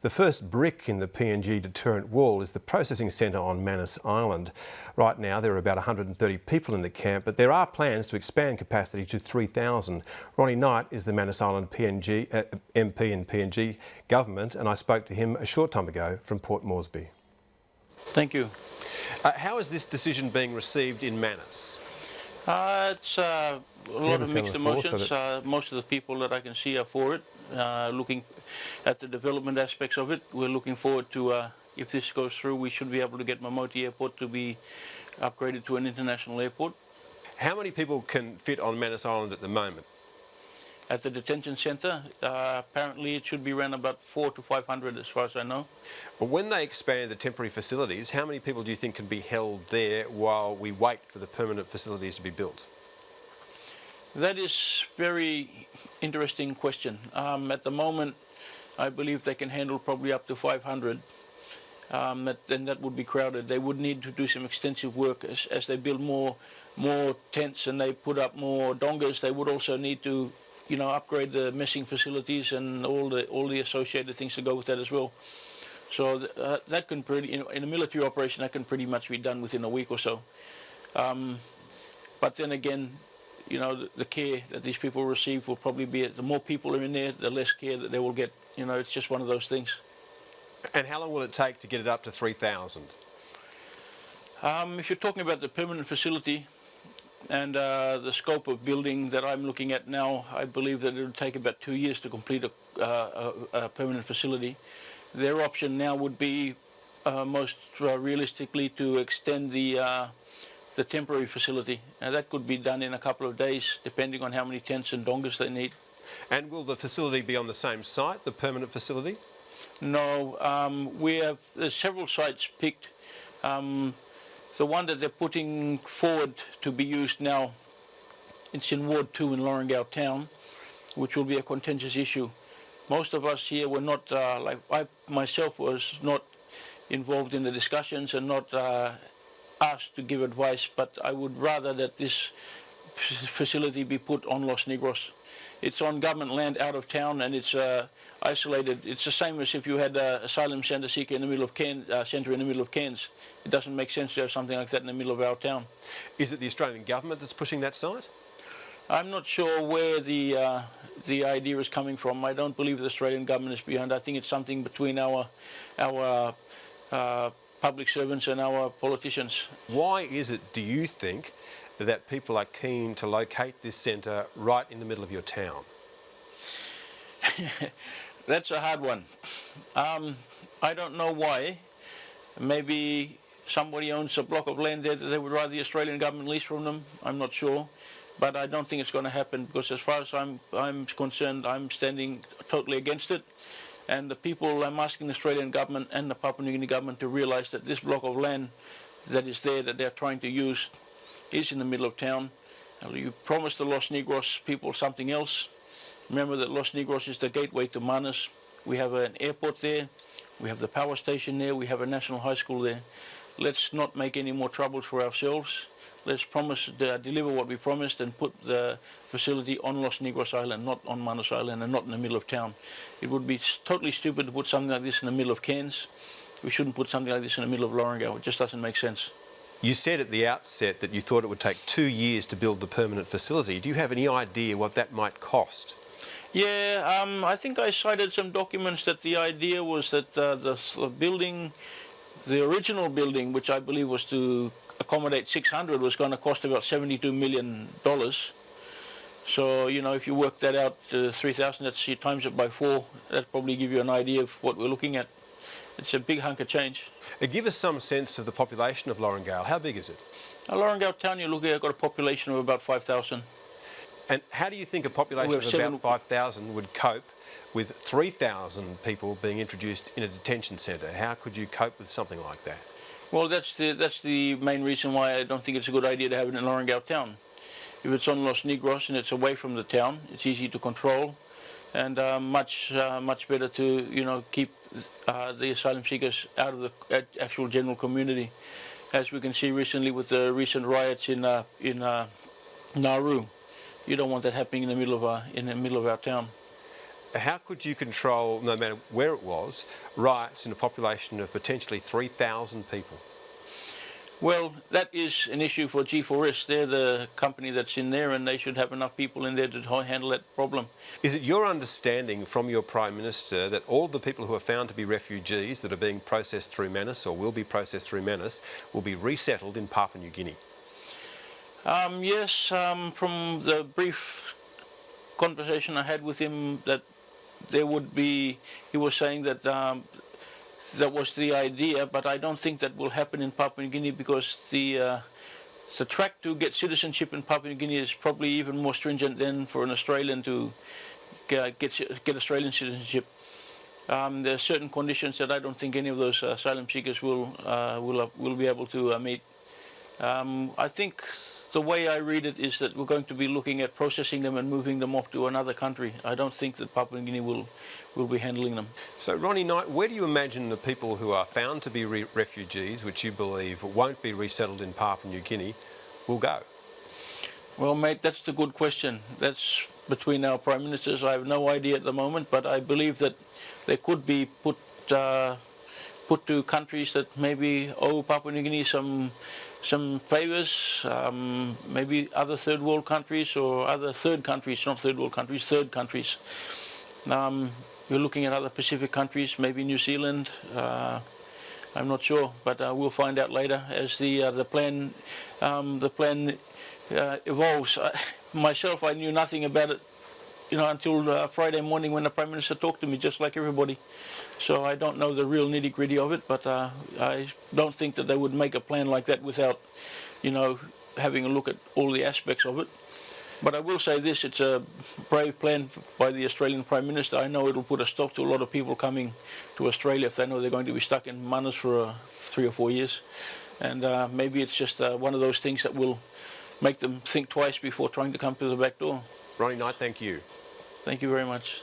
The first brick in the PNG deterrent wall is the processing centre on Manus Island. Right now there are about 130 people in the camp, but there are plans to expand capacity to 3,000. Ronnie Knight is the Manus Island MP in PNG government, and I spoke to him a short time ago from Port Moresby. Thank you. How is this decision being received in Manus? It's a lot of mixed emotions. Most of the people that I can see are for it, looking at the development aspects of it. We're looking forward to, if this goes through, we should be able to get Mamoti Airport to be upgraded to an international airport. How many people can fit on Manus Island at the moment? At the detention centre, apparently it should be around about 400 to 500 as far as I know. When they expand the temporary facilities, how many people do you think can be held there while we wait for the permanent facilities to be built? That is a very interesting question. At the moment, I believe they can handle probably up to 500. Then that would be crowded. They would need to do some extensive work as they build more tents and they put up more dongas. They would also need to, upgrade the messing facilities and all the associated things to go with that as well. So that can in a military operation, that can pretty much be done within a week or so. But then again, the care that these people receive will probably be, the more people are in there, the less care that they will get. It's just one of those things. And how long will it take to get it up to 3,000? If you're talking about the permanent facility and the scope of building that I'm looking at now, I believe that it will take about 2 years to complete a permanent facility. Their option now would be most realistically to extend the temporary facility. Now that could be done in a couple of days, depending on how many tents and dongas they need. And will the facility be on the same site, the permanent facility? No, there's several sites picked. The one that they're putting forward to be used now, it's in Ward 2 in Lorengau Town, which will be a contentious issue. Most of us here were not, like I myself was not involved in the discussions and not asked to give advice, but I would rather that this facility be put on Los Negros. It's on government land out of town and it's isolated. It's the same as if you had an asylum centre seeker in the middle of Cairns. It doesn't make sense to have something like that in the middle of our town. Is it the Australian government that's pushing that site? I'm not sure where the idea is coming from. I don't believe the Australian government is behind. I think it's something between our public servants and our politicians. Why is it, do you think, that people are keen to locate this centre right in the middle of your town? That's a hard one. I don't know why. Maybe somebody owns a block of land there that they would rather the Australian government lease from them. I'm not sure. But I don't think it's going to happen because as far as I'm concerned, I'm standing totally against it. And the people, I'm asking the Australian government and the Papua New Guinea government to realise that this block of land that is there that they're trying to use is in the middle of town. You promised the Los Negros people something else. Remember that Los Negros is the gateway to Manus. We have an airport there, we have the power station there, we have a national high school there. Let's not make any more troubles for ourselves. Let's deliver what we promised and put the facility on Los Negros Island, not on Manus Island and not in the middle of town. It would be totally stupid to put something like this in the middle of Cairns. We shouldn't put something like this in the middle of Lorengau. It just doesn't make sense. You said at the outset that you thought it would take 2 years to build the permanent facility. Do you have any idea what that might cost? Yeah, I think I cited some documents that the idea was that the building, the original building, which I believe was to accommodate 600, was going to cost about $72 million. So, if you work that out, 3,000, that's you times it by 4, that'll probably give you an idea of what we're looking at. It's a big hunk of change. Give us some sense of the population of Lorengau. How big is it? Lorengau town, you're looking at, got a population of about 5,000. And how do you think a population of about 5,000 would cope with 3,000 people being introduced in a detention centre? How could you cope with something like that? Well, that's the main reason why I don't think it's a good idea to have it in Lorengau town. If it's on Los Negros and it's away from the town, it's easy to control, and much better to keep the asylum seekers out of the actual general community, as we can see recently with the recent riots in Nauru. You don't want that happening in the middle of our town. How could you control, no matter where it was, riots in a population of potentially 3,000 people? Well, that is an issue for G4S. They're the company that's in there, and they should have enough people in there to handle that problem. Is it your understanding from your Prime Minister that all the people who are found to be refugees that are being processed through Manus or will be processed through Manus will be resettled in Papua New Guinea? Yes, from the brief conversation I had with him, that there would be, he was saying that that was the idea, but I don't think that will happen in Papua New Guinea, because the track to get citizenship in Papua New Guinea is probably even more stringent than for an Australian to get Australian citizenship. There are certain conditions that I don't think any of those asylum seekers will be able to meet. I think the way I read it is that we're going to be looking at processing them and moving them off to another country. I don't think that Papua New Guinea will be handling them. So, Ronnie Knight, where do you imagine the people who are found to be refugees, which you believe won't be resettled in Papua New Guinea, will go? Well, mate, that's the good question. That's between our Prime Ministers. I have no idea at the moment, but I believe that they could be put to countries that maybe owe Papua New Guinea some favours, maybe other third world countries or other third countries, not third world countries, third countries. We're looking at other Pacific countries, maybe New Zealand. I'm not sure, but we'll find out later as the plan evolves. Myself, I knew nothing about it, until Friday morning when the Prime Minister talked to me, just like everybody. So I don't know the real nitty-gritty of it, but I don't think that they would make a plan like that without, having a look at all the aspects of it. But I will say this, it's a brave plan by the Australian Prime Minister. I know it'll put a stop to a lot of people coming to Australia if they know they're going to be stuck in Manus for 3 or 4 years. And maybe it's just one of those things that will make them think twice before trying to come to the back door. Ronnie Knight, thank you. Thank you very much.